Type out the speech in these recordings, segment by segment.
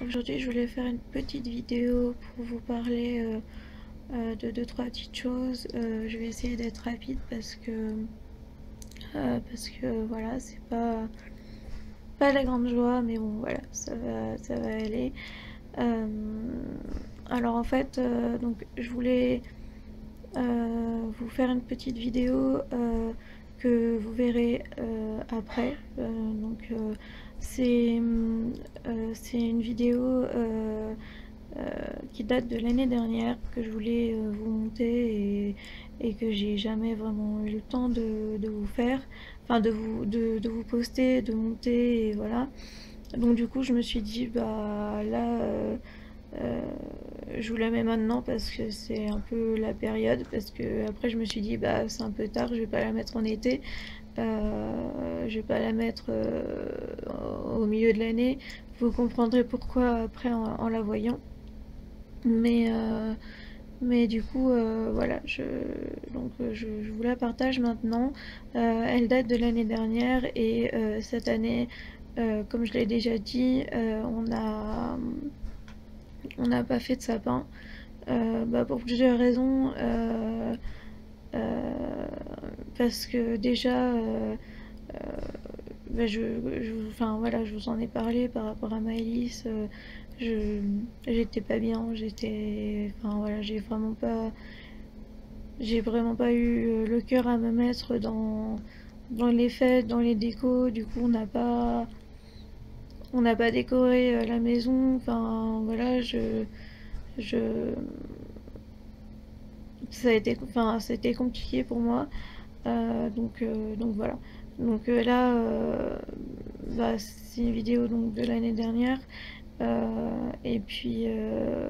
Aujourd'hui, je voulais faire une petite vidéo pour vous parler de deux, trois petites choses. Je vais essayer d'être rapide parce que voilà, c'est pas la grande joie, mais bon, voilà, ça va aller. Euh, alors en fait, donc je voulais vous faire une petite vidéo que vous verrez après. C'est c'est une vidéo qui date de l'année dernière que je voulais vous monter et que j'ai jamais vraiment eu le temps de vous faire, enfin de vous poster, de monter et voilà. Donc du coup je me suis dit bah là euh, je vous la mets maintenant parce que c'est un peu la période, parce que après je me suis dit bah c'est un peu tard, je vais pas la mettre en été, je vais pas la mettre au milieu de l'année. Vous comprendrez pourquoi après en la voyant. Mais, euh, mais du coup, voilà, je vous la partage maintenant. Elle date de l'année dernière et cette année, comme je l'ai déjà dit, on n'a pas fait de sapin. Bah, pour plusieurs raisons. Euh, Parce que déjà, bah, enfin, voilà, je vous en ai parlé par rapport à Maëlys. Je, J'étais pas bien, enfin voilà, j'ai vraiment pas eu le cœur à me mettre dans les fêtes, dans les décos. Du coup, on n'a pas décoré la maison. Enfin voilà, je, ça a été, enfin, c'était compliqué pour moi. Donc voilà. Là, bah, c'est une vidéo donc de l'année dernière. Euh, et puis, euh,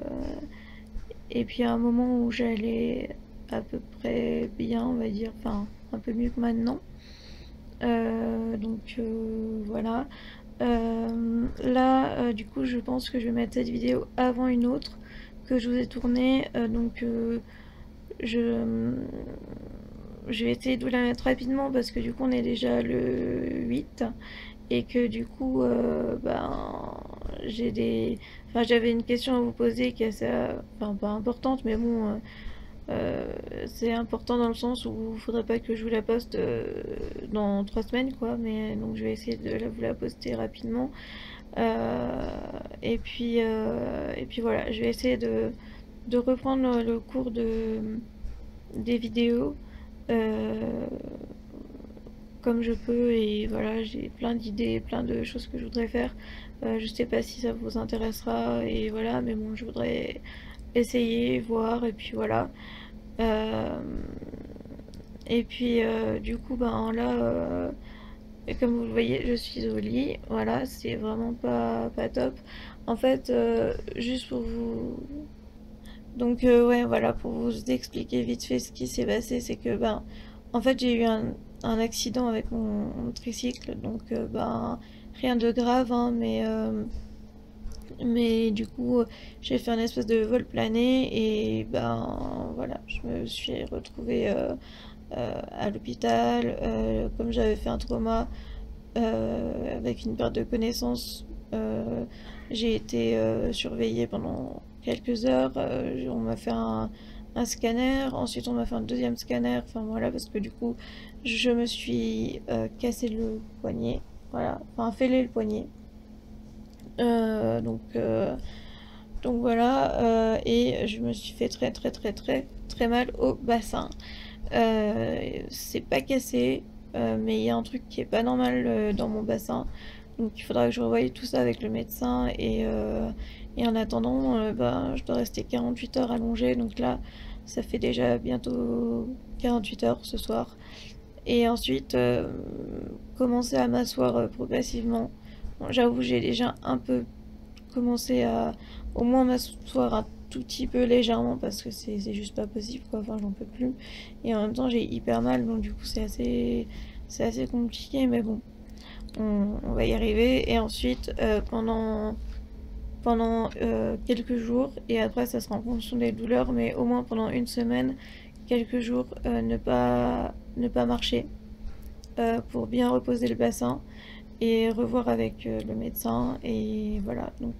et puis à un moment où j'allais à peu près bien, on va dire, enfin un peu mieux que maintenant. Voilà. Là, du coup, je pense que je vais mettre cette vidéo avant une autre que je vous ai tournée. Je, je vais essayer de vous la mettre rapidement parce que du coup, on est déjà le 8 et que du coup, j'avais une question à vous poser qui est assez, enfin, pas importante, mais bon. C'est important dans le sens où il faudrait pas que je vous la poste dans 3 semaines, quoi. Mais donc je vais essayer de vous la poster rapidement. Et puis voilà, je vais essayer de reprendre le cours des vidéos euh, comme je peux. Et voilà, j'ai plein d'idées, plein de choses que je voudrais faire. Je sais pas si ça vous intéressera. Et voilà, mais bon, je voudrais essayer, voir. Et puis voilà. Euh, du coup, ben là, comme vous le voyez, je suis au lit. Voilà, c'est vraiment pas top. En fait, juste pour vous. Ouais, voilà, pour vous expliquer vite fait ce qui s'est passé, c'est que, ben, en fait, j'ai eu un accident avec mon tricycle. Ben, rien de grave, hein, mais du coup, j'ai fait un espèce de vol plané et ben voilà, je me suis retrouvée à l'hôpital. Comme j'avais fait un trauma avec une perte de connaissance, j'ai été surveillée pendant quelques heures. On m'a fait un scanner, ensuite on m'a fait un deuxième scanner, enfin voilà, parce que du coup, je me suis cassé le poignet, voilà, enfin fêlé le poignet. Euh, donc, euh, donc voilà, et je me suis fait très mal au bassin. C'est pas cassé, mais il y a un truc qui est pas normal dans mon bassin. Donc il faudra que je revoie tout ça avec le médecin. Et en attendant, bah, je dois rester 48 heures allongée. Donc là, ça fait déjà bientôt 48 heures ce soir. Et ensuite, commencer à m'asseoir progressivement. Bon, j'avoue, j'ai déjà un peu commencer à au moins m'asseoir un tout petit peu légèrement parce que c'est juste pas possible, quoi. Enfin, j'en peux plus. Et en même temps, j'ai hyper mal, donc du coup, c'est assez compliqué, mais bon, on va y arriver. Et ensuite, pendant quelques jours, et après, ça sera en fonction des douleurs, mais au moins pendant une semaine, quelques jours, ne pas marcher pour bien reposer le bassin. et revoir avec le médecin. Et voilà, donc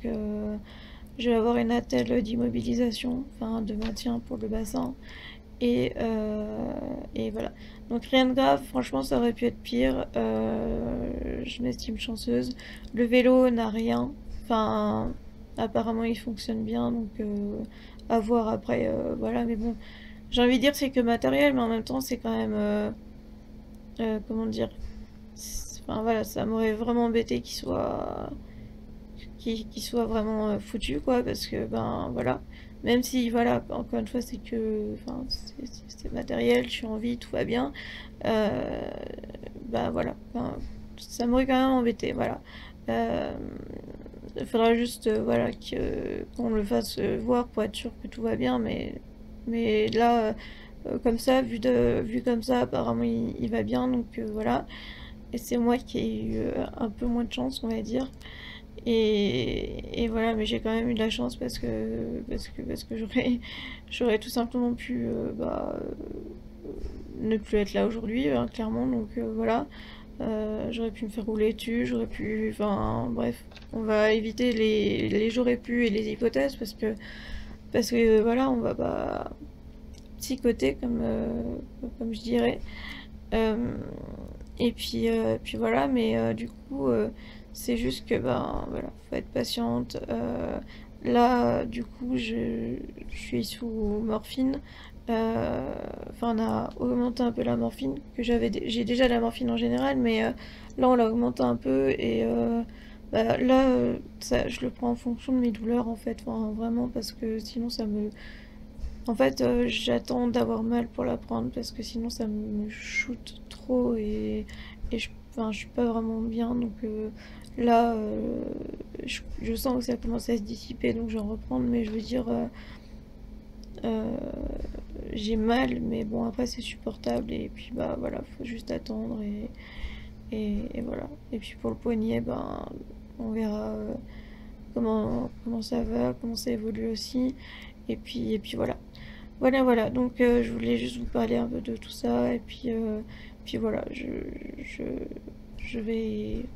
je vais avoir une attelle d'immobilisation, enfin de maintien pour le bassin. Et voilà. Donc rien de grave, franchement ça aurait pu être pire. Je m'estime chanceuse. Le vélo n'a rien. Enfin, apparemment il fonctionne bien, donc à voir après. Voilà, mais bon, j'ai envie de dire c'est que matériel, mais en même temps c'est quand même... comment dire? Enfin voilà, ça m'aurait vraiment embêté qu'il soit vraiment foutu, quoi, parce que ben voilà, même si voilà, encore une fois c'est que enfin c'est matériel, je suis en vie, tout va bien, euh, bah voilà, ben, ça m'aurait quand même embêté, voilà. euh, il faudra juste voilà qu'on le fasse voir pour être sûr que tout va bien, mais là comme ça, vu comme ça, apparemment il va bien, donc voilà. Et c'est moi qui ai eu un peu moins de chance, on va dire. Et voilà, mais j'ai quand même eu de la chance parce que j'aurais tout simplement pu ne plus être là aujourd'hui, hein, clairement. Donc voilà, j'aurais pu me faire rouler dessus, j'aurais pu, enfin bref, on va éviter les j'aurais pu et les hypothèses parce que voilà, on va pas psychoter comme je dirais. Euh, et puis voilà, mais du coup, c'est juste que ben voilà, faut être patiente. Là, du coup, je suis sous morphine. Enfin, on a augmenté un peu la morphine que j'ai déjà la morphine en général, mais là, on l'a augmenté un peu et bah, là, ça, je le prends en fonction de mes douleurs en fait, enfin, vraiment parce que sinon ça me en fait, j'attends d'avoir mal pour la prendre parce que sinon ça me shoot trop et enfin, je suis pas vraiment bien. Donc là, je sens que ça commence à se dissiper, donc je vais en reprendre. Mais je veux dire, euh, j'ai mal, mais bon, après c'est supportable. Et puis bah voilà, faut juste attendre et voilà. Et puis pour le poignet, ben on verra comment ça va, comment ça évolue aussi. Et puis voilà. Voilà, donc je voulais juste vous parler un peu de tout ça et puis voilà, je, je vais,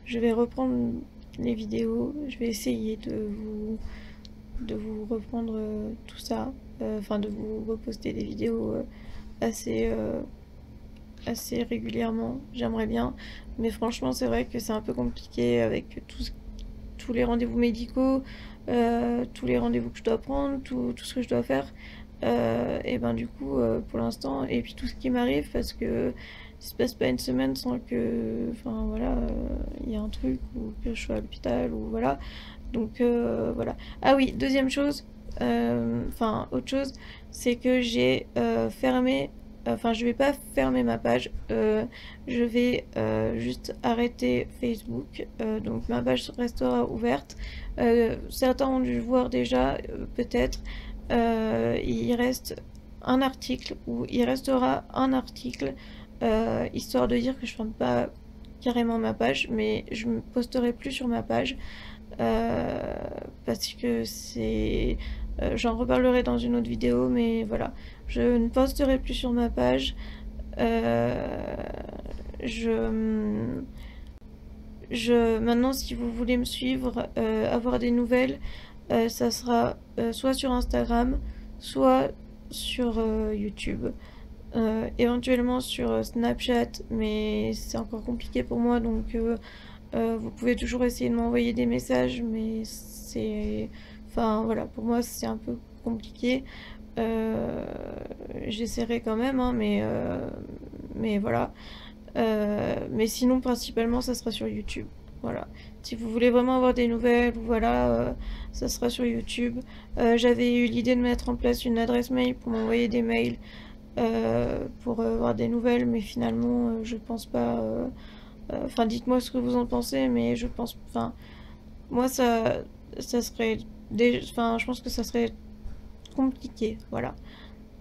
je vais reprendre les vidéos, je vais essayer de vous reprendre tout ça, enfin de vous reposter des vidéos assez, assez régulièrement, j'aimerais bien, mais franchement c'est vrai que c'est un peu compliqué avec tous les rendez-vous médicaux, tous les rendez-vous que je dois prendre, tout ce que je dois faire. Et ben du coup, pour l'instant, et puis tout ce qui m'arrive, parce que il se passe pas une semaine sans que, enfin voilà, il y a un truc ou que je sois à l'hôpital ou voilà. Donc voilà. Ah oui, deuxième chose, enfin autre chose, c'est que j'ai fermé. Enfin, je vais pas fermer ma page, je vais juste arrêter Facebook. Donc ma page restera ouverte. Certains ont dû le voir déjà, peut-être. Il reste un article, ou il restera un article, histoire de dire que je ferme pas carrément ma page, mais je ne posterai plus sur ma page euh, parce que c'est... j'en reparlerai dans une autre vidéo, mais voilà. Je ne posterai plus sur ma page. Euh, je, Maintenant, si vous voulez me suivre, avoir des nouvelles, ça sera soit sur Instagram, soit sur YouTube. Éventuellement sur Snapchat, mais c'est encore compliqué pour moi, donc vous pouvez toujours essayer de m'envoyer des messages, mais c'est... Enfin voilà, pour moi c'est un peu compliqué. Euh, J'essaierai quand même, hein, mais voilà. Mais sinon, principalement, ça sera sur YouTube. Voilà. Si vous voulez vraiment avoir des nouvelles, voilà, ça sera sur YouTube. J'avais eu l'idée de mettre en place une adresse mail pour m'envoyer des mails pour avoir des nouvelles, mais finalement, je pense pas. Enfin, dites-moi ce que vous en pensez, mais je pense. Enfin, moi, ça serait. Enfin, je pense que ça serait compliqué. Voilà.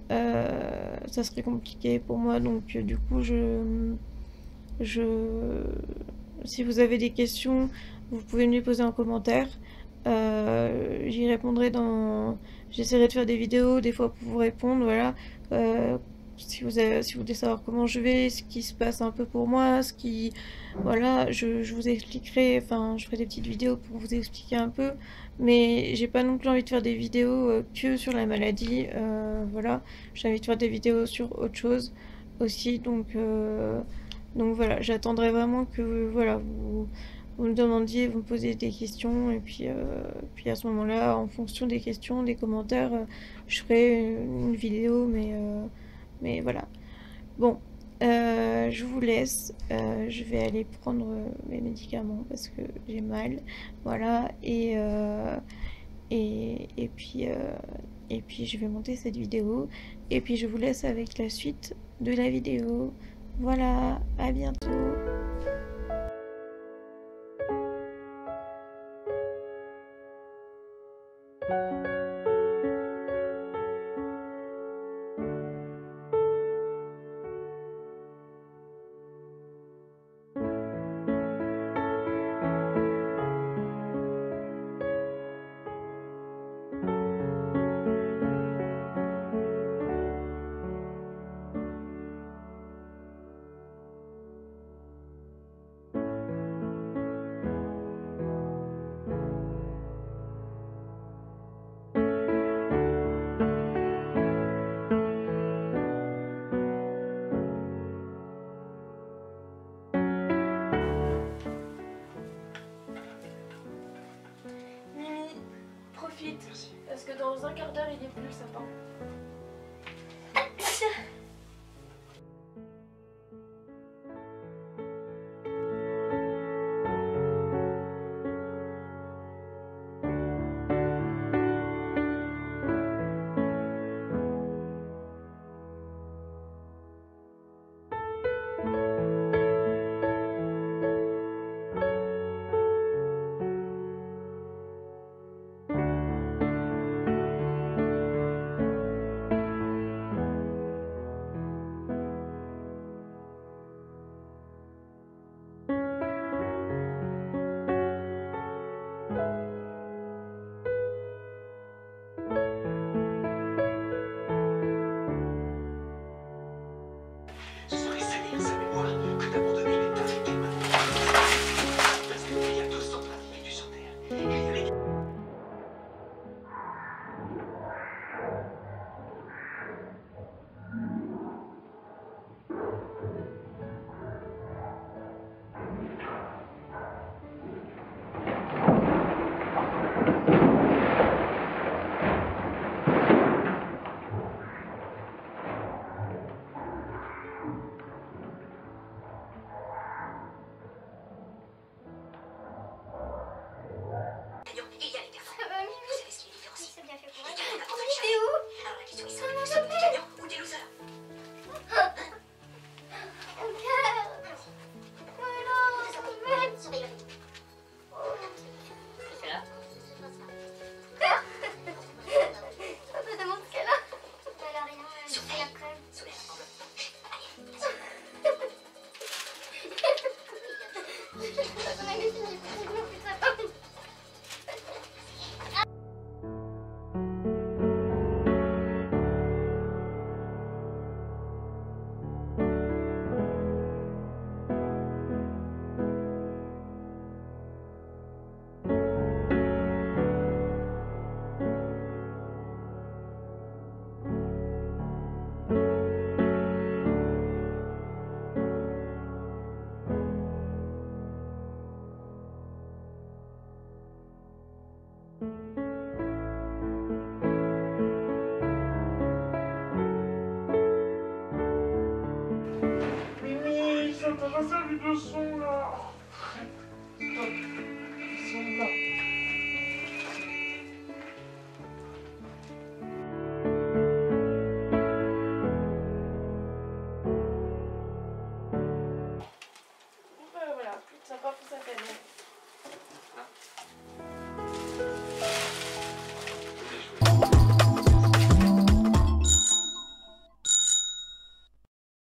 Ça serait compliqué pour moi, donc du coup, je, si vous avez des questions, vous pouvez me les poser en commentaire. J'y répondrai dans. J'essaierai de faire des vidéos des fois pour vous répondre, voilà. si vous voulez savoir comment je vais, ce qui se passe un peu pour moi, ce qui... Voilà, je vous expliquerai, enfin, je ferai des petites vidéos pour vous expliquer un peu, mais j'ai pas non plus envie de faire des vidéos que sur la maladie, voilà. J'ai envie de faire des vidéos sur autre chose aussi, donc voilà, j'attendrai vraiment que, voilà, vous me demandiez, vous me posiez des questions, et puis à ce moment-là, en fonction des questions, des commentaires, je ferai une vidéo, mais voilà. Bon, je vous laisse. Je vais aller prendre mes médicaments parce que j'ai mal. Voilà. Et puis je vais monter cette vidéo. Et puis je vous laisse avec la suite de la vidéo. Voilà. À bientôt. Mimi, profite. Merci. Parce que dans un quart d'heure, il est plus le sapin. Ce serait salir sa mémoire que d'abandonner les africains maintenant. Parce qu'il y a 200 individus sur Terre. Il y a les... Il y a les garçons. Ça va, Mimi? Vous savez ce qui les différencie? C'est bien fait pour Les elle. camions d'apprendre à T'es charger. où? Alors la question est simple. Vous sommes des gagnants ou des losers? Regarde. Alors, ça m'aide. Qu'est-ce qu'elle a? Papa demande ce qu'elle a. Elle a rien, elle fait la crème. Solaire, enveloppe. On avait fini, c'est bon, putain. Mimi, ça t'a pas servi de son là. Stop. Ils sont là.